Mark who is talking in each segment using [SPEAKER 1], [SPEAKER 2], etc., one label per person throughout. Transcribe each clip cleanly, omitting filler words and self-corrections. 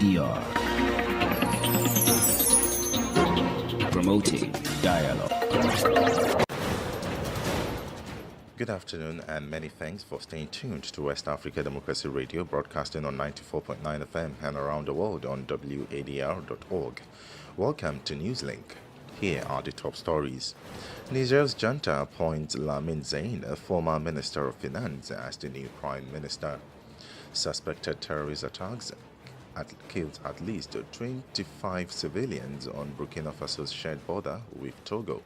[SPEAKER 1] ADR. Promoting dialogue.
[SPEAKER 2] Good afternoon and many thanks for staying tuned to West Africa Democracy Radio, broadcasting on 94.9 FM and around the world on WADR.org. Welcome to NEWSLINK. Here are the top stories. Niger's junta appoints Lamin Zain, a former Minister of Finance, as the new Prime Minister. Suspected terrorist attacks killed at least 25 civilians on Burkina Faso's shared border with Togo.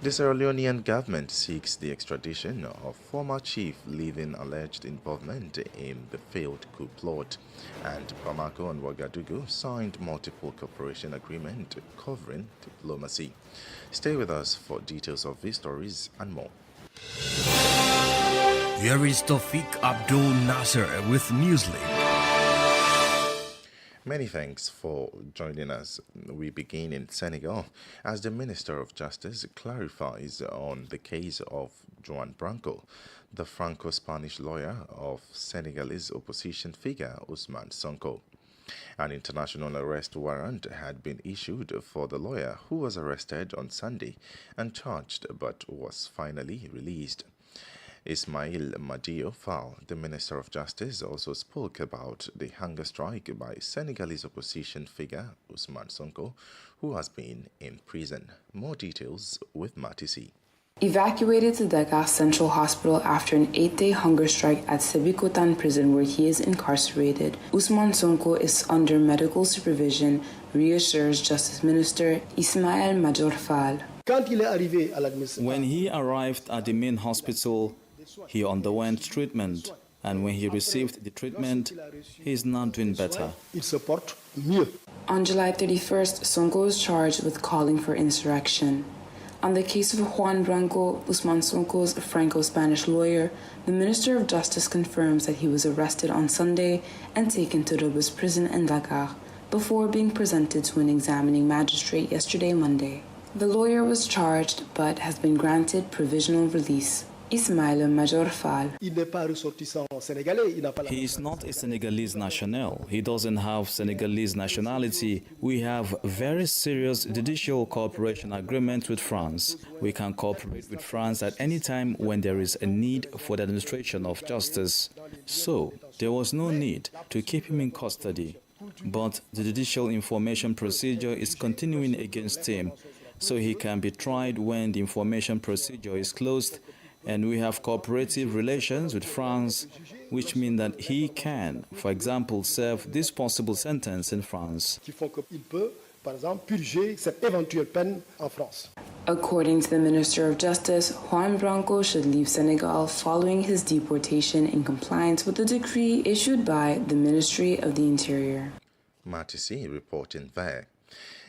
[SPEAKER 2] The Sierra Leonean government seeks the extradition of former chief leaving alleged involvement in the failed coup plot, and Bamako and Ouagadougou signed multiple cooperation agreements covering diplomacy. Stay with us for details of these stories and more.
[SPEAKER 3] Here is Tawfiq Abdul Nasser with NEWSLINK.
[SPEAKER 2] Many thanks for joining us. We begin in Senegal as the Minister of Justice clarifies on the case of Juan Branco, the Franco-Spanish lawyer of Senegalese opposition figure Ousmane Sonko. An international arrest warrant had been issued for the lawyer, who was arrested on Sunday and charged but was finally released. Ismail Madio Fall, the Minister of Justice, also spoke about the hunger strike by Senegalese opposition figure Ousmane Sonko, who has been in prison. More details with Matisi.
[SPEAKER 4] Evacuated to Dakar Central Hospital after an 8-day hunger strike at Sébikotane prison where he is incarcerated, Ousmane Sonko is under medical supervision, reassures Justice Minister Ismail Madior Fall.
[SPEAKER 5] When he arrived at the main hospital, he underwent treatment, and when he received the treatment, he is now doing better.
[SPEAKER 4] On July 31st, Sonko is charged with calling for insurrection. On the case of Juan Branco, Ousmane Sonko's Franco-Spanish lawyer, the Minister of Justice confirms that he was arrested on Sunday and taken to Rebus prison in Dakar before being presented to an examining magistrate yesterday, Monday. The lawyer was charged but has been granted provisional release. Ismail Madior Fall.
[SPEAKER 5] He is not a Senegalese national. He doesn't have Senegalese nationality. We have very serious judicial cooperation agreement with France. We can cooperate with France at any time when there is a need for the administration of justice. So, there was no need to keep him in custody. But the judicial information procedure is continuing against him, so he can be tried when the information procedure is closed, and we have cooperative relations with France, which mean that he can, for example, serve this possible sentence in France.
[SPEAKER 4] According to the Minister of Justice, Juan Branco should leave Senegal following his deportation in compliance with the decree issued by the Ministry of the Interior.
[SPEAKER 2] Matisi reporting there.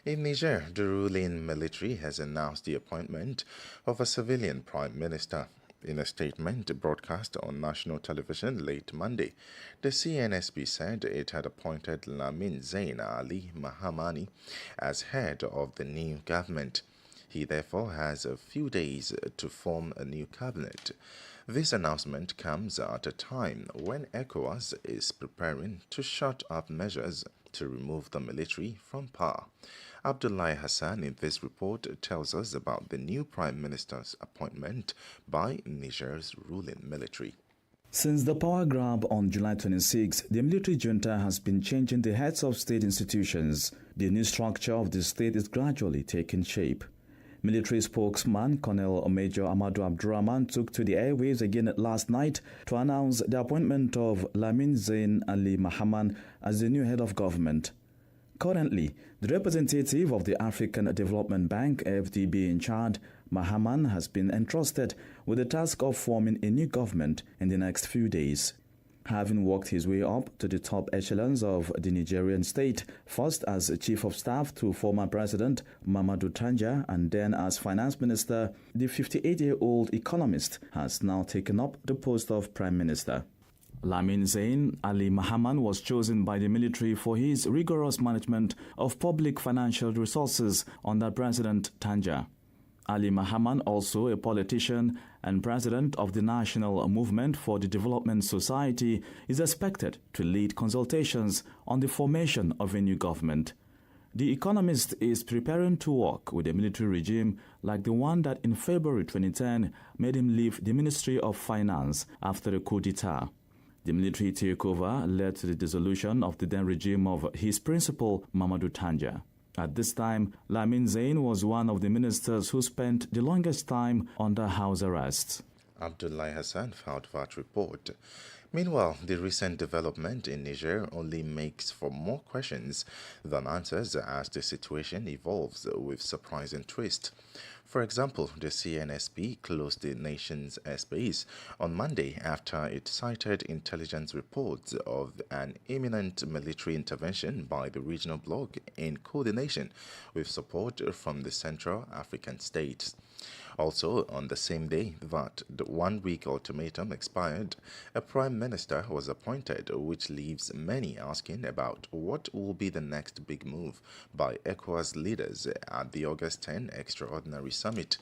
[SPEAKER 2] In Niger, the ruling military has announced the appointment of a civilian prime minister. In a statement broadcast on national television late Monday, the CNSP said it had appointed Lamin Zain Ali Mahamani as head of the new government. He therefore has a few days to form a new cabinet. This announcement comes at a time when ECOWAS is preparing to shut up measures to remove the military from power. Abdullahi Hassan in this report tells us about the new Prime Minister's appointment by Niger's ruling military.
[SPEAKER 5] Since the power grab on July 26, the military junta has been changing the heads of state institutions. The new structure of the state is gradually taking shape. Military spokesman Colonel Major Amadou Abdurrahman took to the airwaves again last night to announce the appointment of Lamin Zain Ali Mahaman as the new head of government. Currently, the representative of the African Development Bank, FDB, in Chad, Mahaman, has been entrusted with the task of forming a new government in the next few days. Having worked his way up to the top echelons of the Nigerian state, first as Chief of Staff to former President Mamadou Tanja and then as Finance Minister, the 58-year-old economist has now taken up the post of Prime Minister. Lamin Zain Ali Mahaman was chosen by the military for his rigorous management of public financial resources under President Tanja. Ali Mahaman, also a politician and president of the National Movement for the Development Society, is expected to lead consultations on the formation of a new government. The Economist is preparing to work with a military regime like the one that in February 2010 made him leave the Ministry of Finance after a coup d'etat. The military takeover led to the dissolution of the then regime of his principal, Mamadou Tanja. At this time, Lamin Zain was one of the ministers who spent the longest time under house arrest.
[SPEAKER 2] Abdullahi Hassan filed that report. Meanwhile, the recent development in Niger only makes for more questions than answers as the situation evolves with surprising twists. For example, the CNSP closed the nation's airspace on Monday after it cited intelligence reports of an imminent military intervention by the regional bloc in coordination with support from the Central African states. Also, on the same day that the one-week ultimatum expired, a prime minister was appointed, which leaves many asking about what will be the next big move by ECOWAS leaders at the August 10 Extraordinary Summit.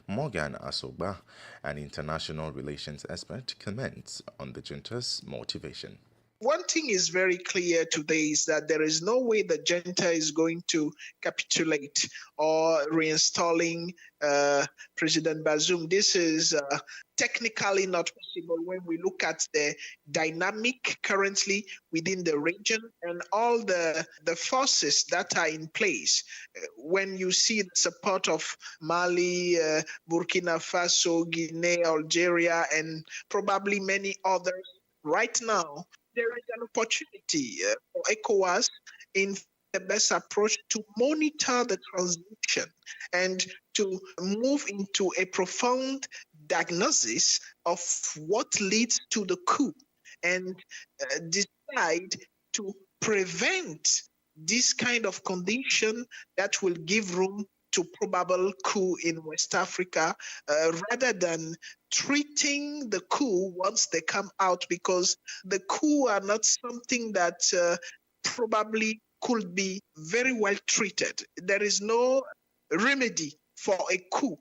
[SPEAKER 2] Morgan Asoba, an international relations expert, comments on the junta's motivation.
[SPEAKER 1] One thing is very clear today is that there is no way the junta is going to capitulate or reinstalling President Bazoum. This is technically not possible when we look at the dynamic currently within the region and all the forces that are in place. When you see the support of Mali, Burkina Faso, Guinea, Algeria, and probably many others, right now, there is an opportunity for ECOWAS in the best approach to monitor the transition and to move into a profound diagnosis of what leads to the coup and decide to prevent this kind of condition that will give room to probable coup in West Africa, rather than treating the coup once they come out, because the coup are not something that probably could be very well treated. There is no remedy for a coup.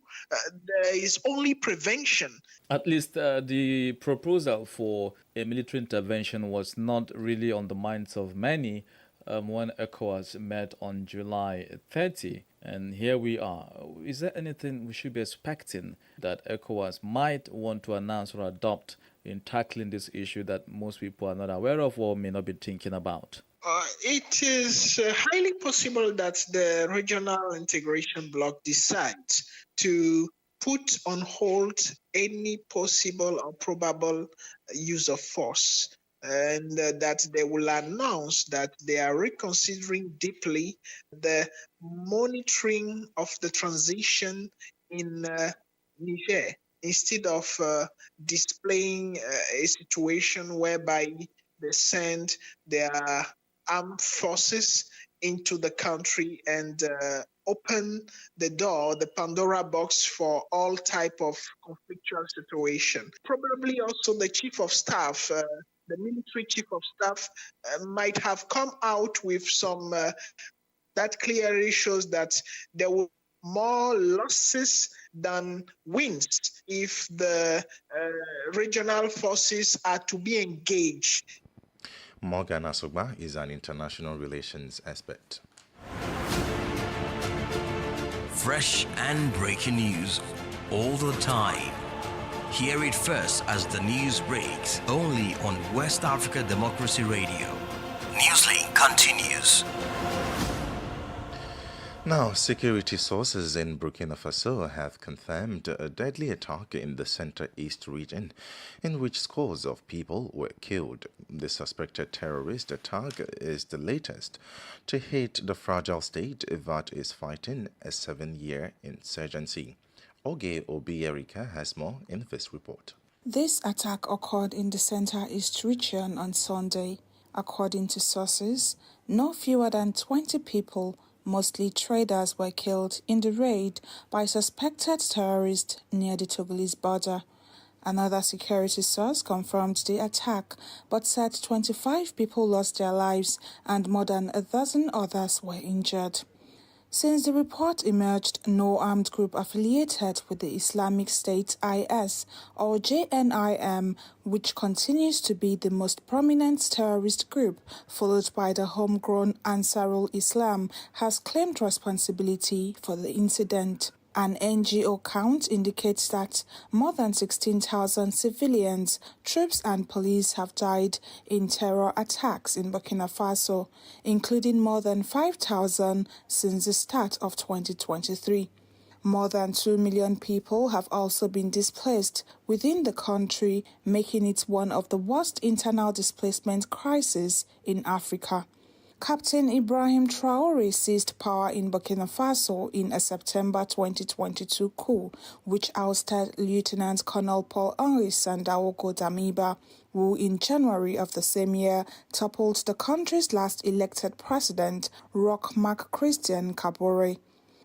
[SPEAKER 1] There is only prevention.
[SPEAKER 6] At least the proposal for a military intervention was not really on the minds of many when ECOWAS met on July 30. And here we are. Is there anything we should be expecting that ECOWAS might want to announce or adopt in tackling this issue that most people are not aware of or may not be thinking about?
[SPEAKER 1] It is highly possible that the regional integration bloc decides to put on hold any possible or probable use of force, and that they will announce that they are reconsidering deeply the monitoring of the transition in Niger, instead of displaying a situation whereby they send their armed forces into the country and open the door, the Pandora box, for all type of conflictual situation. Probably also the chief of staff, the military chief of staff, might have come out with some that clearly shows that there will be more losses than wins if the regional forces are to be engaged.
[SPEAKER 2] Morgan Asogba is an international relations expert.
[SPEAKER 3] Fresh and breaking news all the time. Hear it first as the news breaks, only on West Africa Democracy Radio. NewsLink continues.
[SPEAKER 2] Now, security sources in Burkina Faso have confirmed a deadly attack in the center-east region, in which scores of people were killed. The suspected terrorist attack is the latest to hit the fragile state that is fighting a 7-year insurgency. Oge Obi-Erika has more in this report.
[SPEAKER 7] This attack occurred in the center-east region on Sunday. According to sources, no fewer than 20 people, mostly traders, were killed in the raid by suspected terrorists near the Togolese border. Another security source confirmed the attack, but said 25 people lost their lives and more than a dozen others were injured. Since the report emerged, no armed group affiliated with the Islamic State IS or JNIM, which continues to be the most prominent terrorist group, followed by the homegrown Ansarul Islam, has claimed responsibility for the incident. An NGO count indicates that more than 16,000 civilians, troops and police have died in terror attacks in Burkina Faso, including more than 5,000 since the start of 2023. More than 2 million people have also been displaced within the country, making it one of the worst internal displacement crises in Africa. Captain Ibrahim Traoré seized power in Burkina Faso in a September 2022 coup, which ousted Lieutenant Colonel Paul-Henri Sandaogo Damiba, who in January of the same year toppled the country's last elected president, Roch Marc Christian Kabore.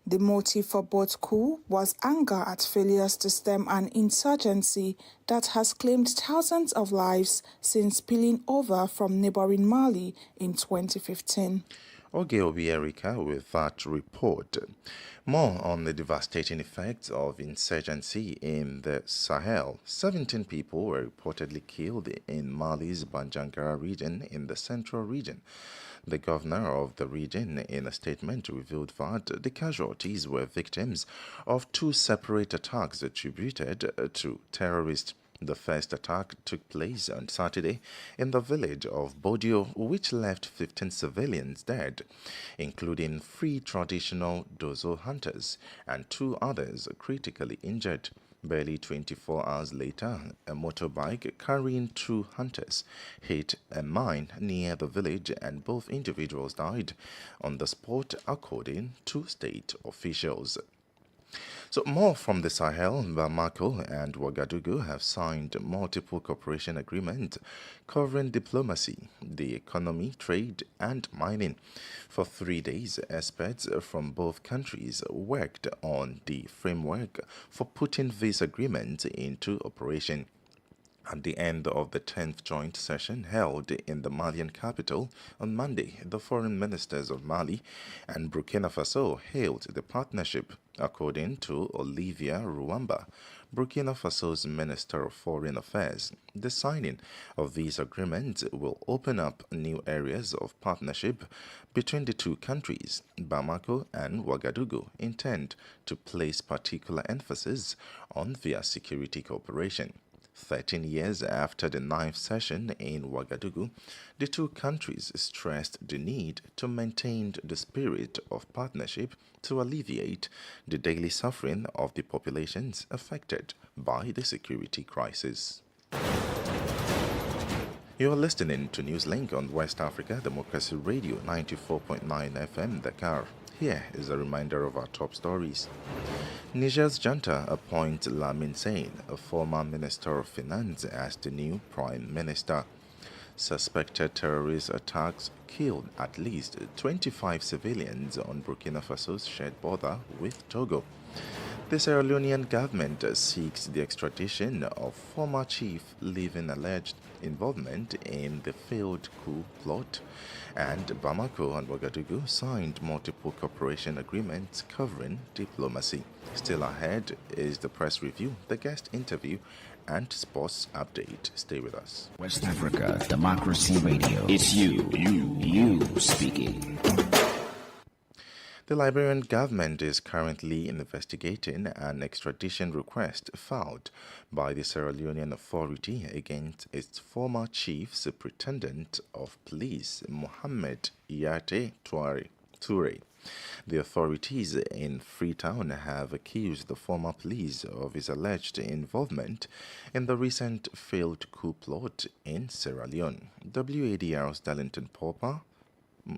[SPEAKER 7] The motive for both coups was anger at failures to stem an insurgency that has claimed thousands of lives since spilling over from neighboring Mali in 2015.
[SPEAKER 2] Oge Obierica with that report. More on the devastating effects of insurgency in the Sahel. 17 people were reportedly killed in Mali's Banjangara region in the central region. The governor of the region, in a statement, revealed that the casualties were victims of two separate attacks attributed to terrorists. The first attack took place on Saturday in the village of Bodio, which left 15 civilians dead, including 3 traditional Dozo hunters and 2 others critically injured. Barely 24 hours later, a motorbike carrying 2 hunters hit a mine near the village and both individuals died on the spot, according to state officials. So more from the Sahel. Bamako and Ouagadougou have signed multiple cooperation agreements covering diplomacy, the economy, trade and mining. For 3 days, experts from both countries worked on the framework for putting these agreements into operation. At the end of the 10th joint session held in the Malian capital on Monday, the foreign ministers of Mali and Burkina Faso hailed the partnership. According to Olivia Ruamba, Burkina Faso's Minister of Foreign Affairs, the signing of these agreements will open up new areas of partnership between the two countries. Bamako and Ouagadougou intend to place particular emphasis on their security cooperation. 13 years after the 9th session in Ouagadougou, the two countries stressed the need to maintain the spirit of partnership to alleviate the daily suffering of the populations affected by the security crisis. You are listening to NewsLink on West Africa Democracy Radio 94.9 FM Dakar. Here is a reminder of our top stories. Niger's junta appoints Lamin Sane, a former Minister of Finance, as the new Prime Minister. Suspected terrorist attacks killed at least 25 civilians on Burkina Faso's shared border with Togo. The Sierra Leonean government seeks the extradition of former chief leaving alleged involvement in the failed coup plot, and Bamako and Ouagadougou signed multiple cooperation agreements covering diplomacy. Still ahead is the press review, the guest interview, and sports update. Stay with us.
[SPEAKER 8] West Africa Democracy Radio. It's you speaking.
[SPEAKER 2] The Liberian government is currently investigating an extradition request filed by the Sierra Leonean Authority against its former chief superintendent of police, Mohamed Iyate Toure. The authorities in Freetown have accused the former police of his alleged involvement in the recent failed coup plot in Sierra Leone. WADR's Darlington Pauper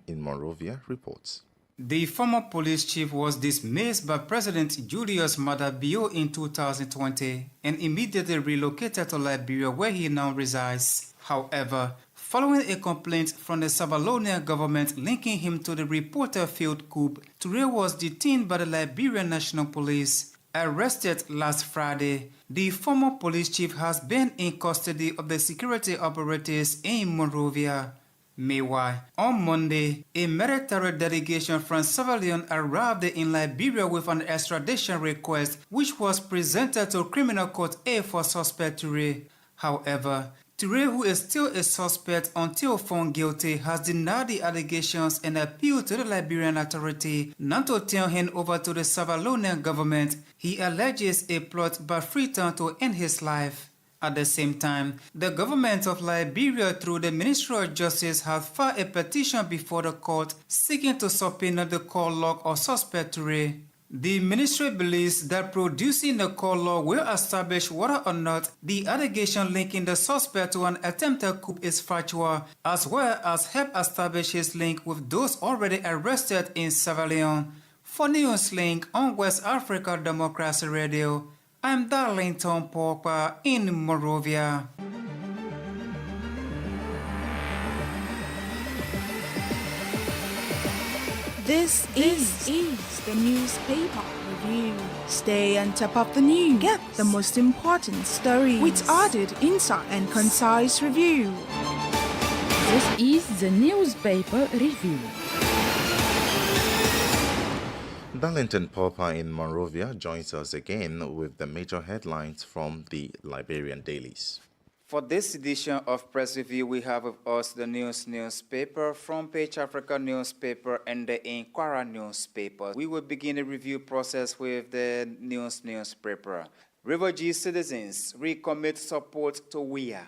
[SPEAKER 2] in Monrovia reports.
[SPEAKER 9] The former police chief was dismissed by President Julius Maada Bio in 2020 and immediately relocated to Liberia, where he now resides. However, following a complaint from the Savalonia government linking him to the reported failed coup, Toure was detained by the Liberian National Police. Arrested last Friday, the former police chief has been in custody of the security operatives in Monrovia. Meanwhile, on Monday, a military delegation from Sierra Leone arrived in Liberia with an extradition request which was presented to Criminal Court A for suspect Toure. However, Toure, who is still a suspect until found guilty, has denied the allegations and appealed to the Liberian authority not to turn him over to the Sierra Leonean government. He alleges a plot by Freetown to end his life. At the same time, the government of Liberia through the Ministry of Justice has filed a petition before the court seeking to subpoena the call log of suspect Toure. The ministry believes that producing the call log will establish whether or not the allegation linking the suspect to an attempted coup is factual, as well as help establish his link with those already arrested in Sierra Leone. For NewsLink on West Africa Democracy Radio, I'm Darlington Pogba in Monrovia.
[SPEAKER 10] This is the newspaper review. Stay on top of the news. Get the most important stories with added insight and concise review.
[SPEAKER 11] This is the newspaper review.
[SPEAKER 2] Darlington Pogba in Monrovia joins us again with the major headlines from the Liberian dailies.
[SPEAKER 9] For this edition of Press Review, we have with us the newspaper, Front Page Africa newspaper, and the Inquirer newspaper. We will begin the review process with the newspaper. Refugee citizens recommit support to WIA.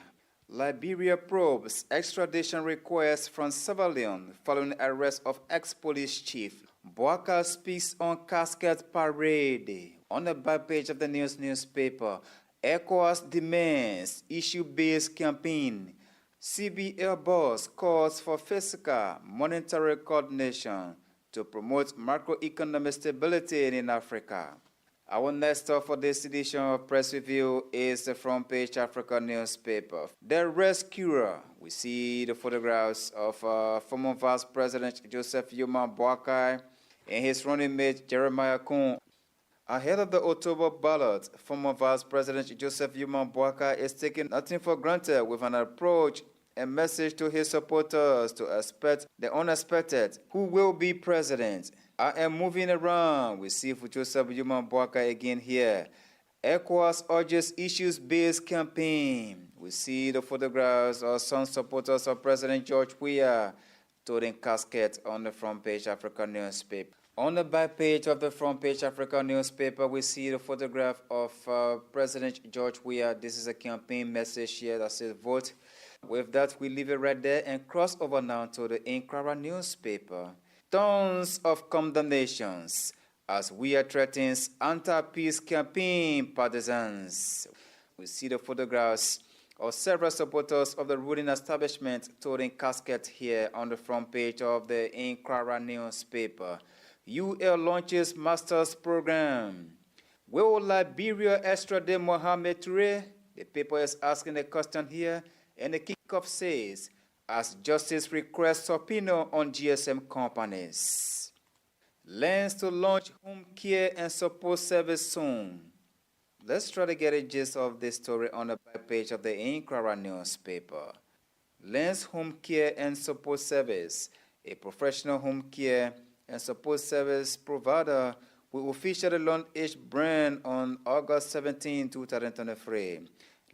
[SPEAKER 9] Liberia probes extradition request from Sierra Leone following arrest of ex-police chief. Boaka speaks on casket parade. On the back page of the newspaper, ECOWAS demands issue-based campaign. CBL boss calls for fiscal monetary coordination to promote macroeconomic stability in Africa. Our next stop for this edition of Press Review is the Front Page Africa newspaper. The rescuer. We see the photographs of former Vice President Joseph Yuma Boakai and his running mate Jeremiah Kuhn. Ahead of the October ballot, former Vice President Joseph Yuma Boakai is taking nothing for granted with an approach and message to his supporters to expect the unexpected. Who will be president? I am moving around. We see for Joseph Yuma Boakai again here. ECOWAS urges issues-based campaign. We see the photographs of some supporters of President George Weah toting casket on the Front Page Africa newspaper. On the back page of the Front Page Africa newspaper, we see the photograph of President George Weah. This is a campaign message here that says vote. With that, we leave it right there and cross over now to the Inquirer newspaper. Tons of condemnations as Weah threatens anti-peace campaign partisans. We see the photographs of several supporters of the ruling establishment toting casket here on the front page of the Inquirer newspaper. UL launches master's program. Will Liberia extradite Mohamed Toure? The paper is asking the question here, and the kickoff says, as justice requests subpoena on GSM companies. Plans to launch home care and support service soon. Let's try to get a gist of this story on the back page of the Inquirer newspaper. Lens Home Care and Support Service, a professional home care and support service provider, will officially launch its brand on August 17, 2023.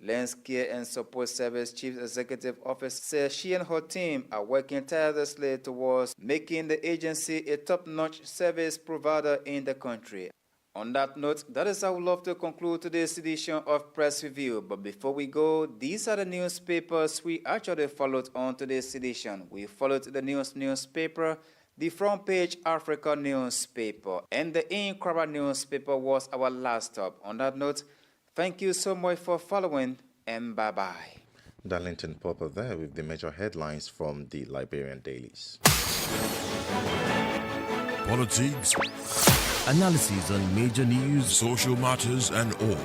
[SPEAKER 9] Lens Care and Support Service Chief Executive Officer says she and her team are working tirelessly towards making the agency a top-notch service provider in the country. On that note, that is how we love to conclude today's edition of Press Review. But before we go, these are the newspapers we actually followed on today's edition. We followed the newspaper, the Front Page Africa newspaper, and the Inquirer newspaper was our last stop. On that note, thank you so much for following, and bye-bye.
[SPEAKER 2] Darlington Pogba there with the major headlines from the Liberian dailies.
[SPEAKER 3] Politics, analysis on major news, social matters, and all.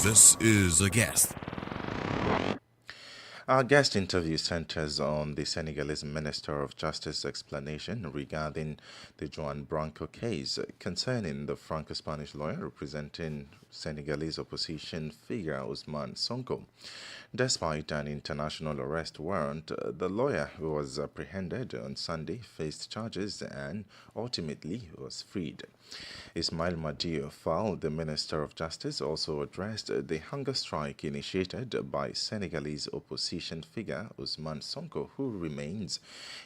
[SPEAKER 3] This is a guest.
[SPEAKER 2] Our guest interview centers on the Senegalese Minister of Justice explanation regarding the Juan Branco case concerning the Franco-Spanish lawyer representing Senegalese opposition figure Ousmane Sonko. Despite an international arrest warrant, the lawyer who was apprehended on Sunday faced charges and ultimately was freed. Ismail Madiou Fall, the Minister of Justice, also addressed the hunger strike initiated by Senegalese opposition figure Ousmane Sonko, who remains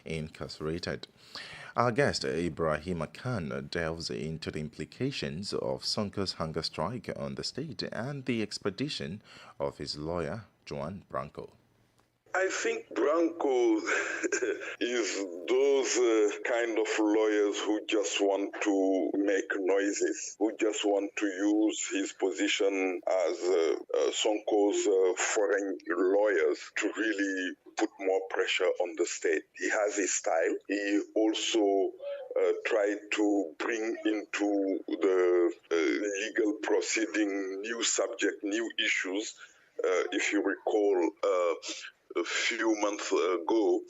[SPEAKER 2] incarcerated. Our guest, Ibrahim Khan, delves into the implications of Sonko's hunger strike on the state and the expedition of his lawyer, Juan Branco.
[SPEAKER 12] I think Branco is those kind of lawyers who just want to make noises, who just want to use his position as Sonko's foreign lawyers to really put more pressure on the state. He has his style. He also tried to bring into the legal proceeding new subject, new issues. If you recall, a few months ago,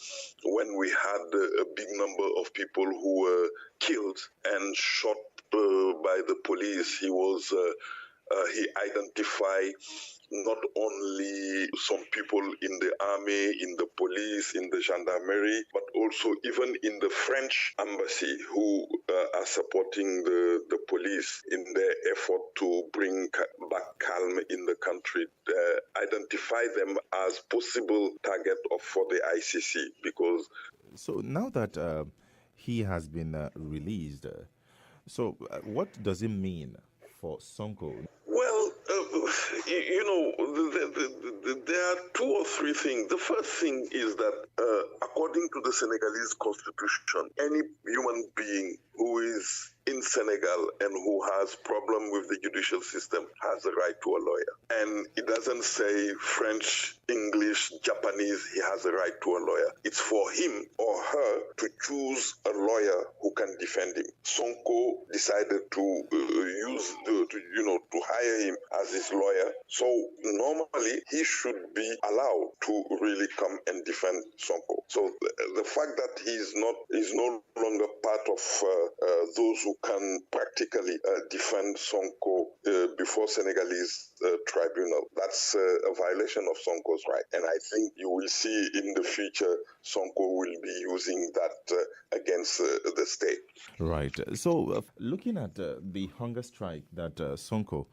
[SPEAKER 12] when we had a big number of people who were killed and shot by the police, he identified not only some people in the army, in the police, in the gendarmerie, but also even in the French embassy who are supporting the police in their effort to bring back calm in the country. Identify them as possible target for the ICC because...
[SPEAKER 2] So now that he has been released, what does it mean for Sonko?
[SPEAKER 12] Well, there are two or three things. The first thing is that according to the Senegalese constitution, any human being who is in Senegal and who has problem with the judicial system has a right to a lawyer. And it doesn't say French, English, Japanese, he has a right to a lawyer. It's for him or her to choose a lawyer who can defend him. Sonko decided to hire him as his lawyer. So normally he should be allowed to really come and defend Sonko. So the fact that he's no longer part of those who can practically defend Sonko before Senegalese tribunal, that's a violation of Sonko's right. And I think you will see in the future Sonko will be using that against the state.
[SPEAKER 2] Right. So looking at the hunger strike that Sonko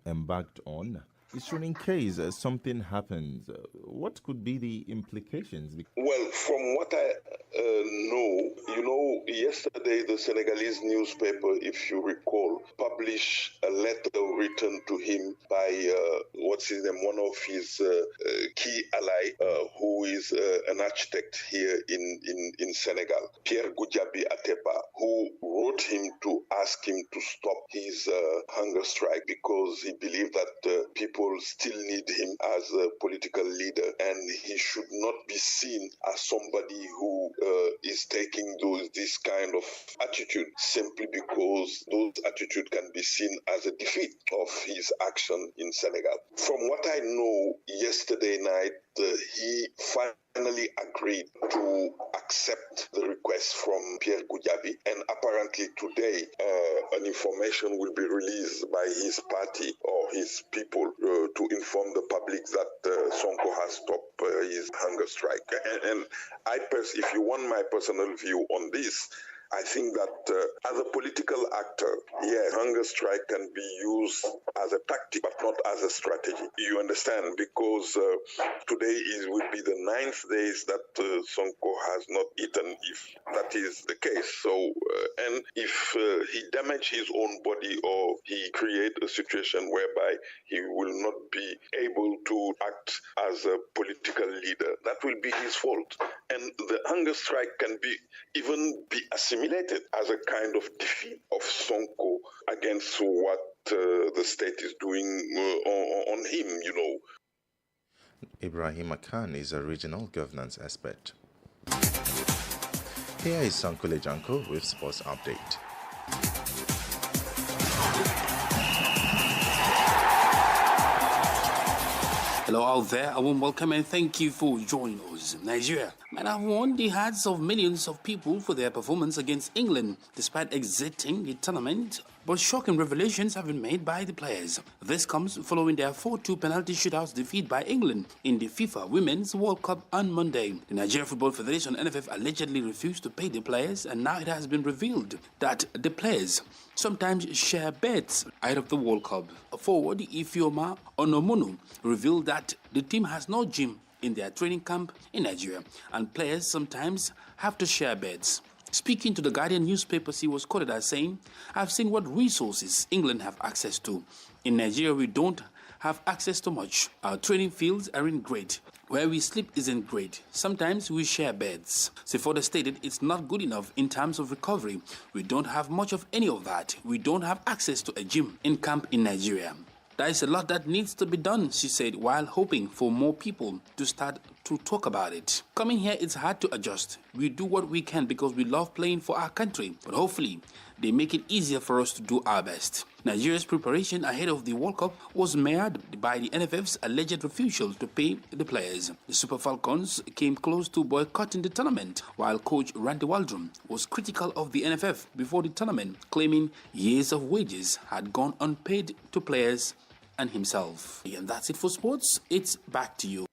[SPEAKER 2] embarked on, in case something happens, what could be the implications?
[SPEAKER 12] Well, from what I know, yesterday the Senegalese newspaper, if you recall, published a letter written to him by, one of his key ally, who is an architect here in Senegal, Pierre Goudiaby Atepa, who wrote him to ask him to stop his hunger strike because he believed that people still need him as a political leader, and he should not be seen as somebody who is taking this kind of attitude simply because those attitude can be seen as a defeat of his action in Senegal. From what I know, yesterday night, he finally agreed to accept the request from Pierre Goudiaby, and apparently today an information will be released by his party or his people to inform the public that Sonko has stopped his hunger strike. And if you want my personal view on this, I think that as a political actor, hunger strike can be used as a tactic, but not as a strategy. You understand? Because today will be the 9th day that Sonko has not eaten, if that is the case. So, and if he damage his own body or he create a situation whereby he will not be able to act as a political leader, that will be his fault. And the hunger strike can even be assimilated as a kind of defeat of Sonko against what the state is doing on him,
[SPEAKER 2] Ibrahim Khan is a regional governance expert. Here is Sankule Janko with Sports Update.
[SPEAKER 13] Hello out there, a warm welcome and thank you for joining us. Nigeria might have won the hearts of millions of people for their performance against England despite exiting the tournament, but shocking revelations have been made by the players. This comes following their 4-2 penalty shootouts defeat by England in the FIFA Women's World Cup on Monday. The Nigeria Football Federation (NFF) allegedly refused to pay the players, and now it has been revealed that the players sometimes share beds ahead of the World Cup. Forward Ifeoma Onomunu revealed that the team has no gym in their training camp in Nigeria, and players sometimes have to share beds. Speaking to the Guardian newspaper, he was quoted as saying, "I've seen what resources England have access to. In Nigeria, we don't have access to much. Our training fields aren't great. Where we sleep isn't great. Sometimes we share beds." She further stated, "It's not good enough in terms of recovery. We don't have much of any of that. We don't have access to a gym in camp in Nigeria. There is a lot that needs to be done," she said, while hoping for more people to start to talk about it. "Coming here, it's hard to adjust. We do what we can because we love playing for our country, but hopefully they make it easier for us to do our best." Nigeria's preparation ahead of the World Cup was marred by the NFF's alleged refusal to pay the players. The Super Falcons came close to boycotting the tournament, while coach Randy Waldron was critical of the NFF before the tournament, claiming years of wages had gone unpaid to players and himself. And that's it for sports. It's back to you.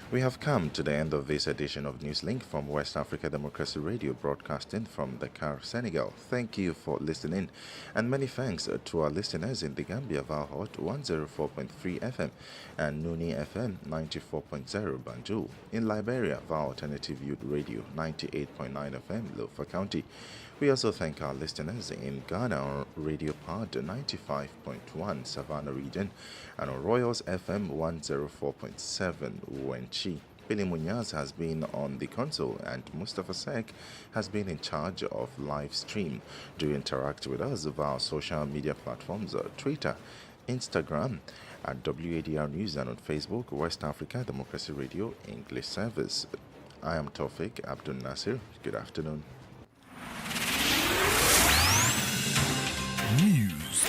[SPEAKER 2] We have come to the end of this edition of NewsLink from West Africa Democracy Radio, broadcasting from Dakar, Senegal. Thank you for listening, and many thanks to our listeners in the Gambia via Hot 104.3 FM and Nuni FM 94.0 Banjul. In Liberia via Alternative Youth Radio 98.9 FM Lofa County. We also thank our listeners in Ghana on Radio Pod 95.1 Savannah region and on Royals FM 104.7 Wenchi. Billy Munoz has been on the console and Mustafa Sek has been in charge of live stream. Do interact with us via social media platforms, Twitter, Instagram at WADR News, and on Facebook, West Africa Democracy Radio English Service. I am Taufik Abdul Nasir. Good afternoon.
[SPEAKER 14] News,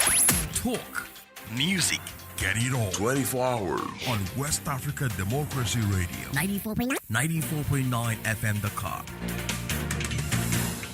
[SPEAKER 14] talk, music, get it all 24 hours on West Africa Democracy Radio 94.9 FM Dakar.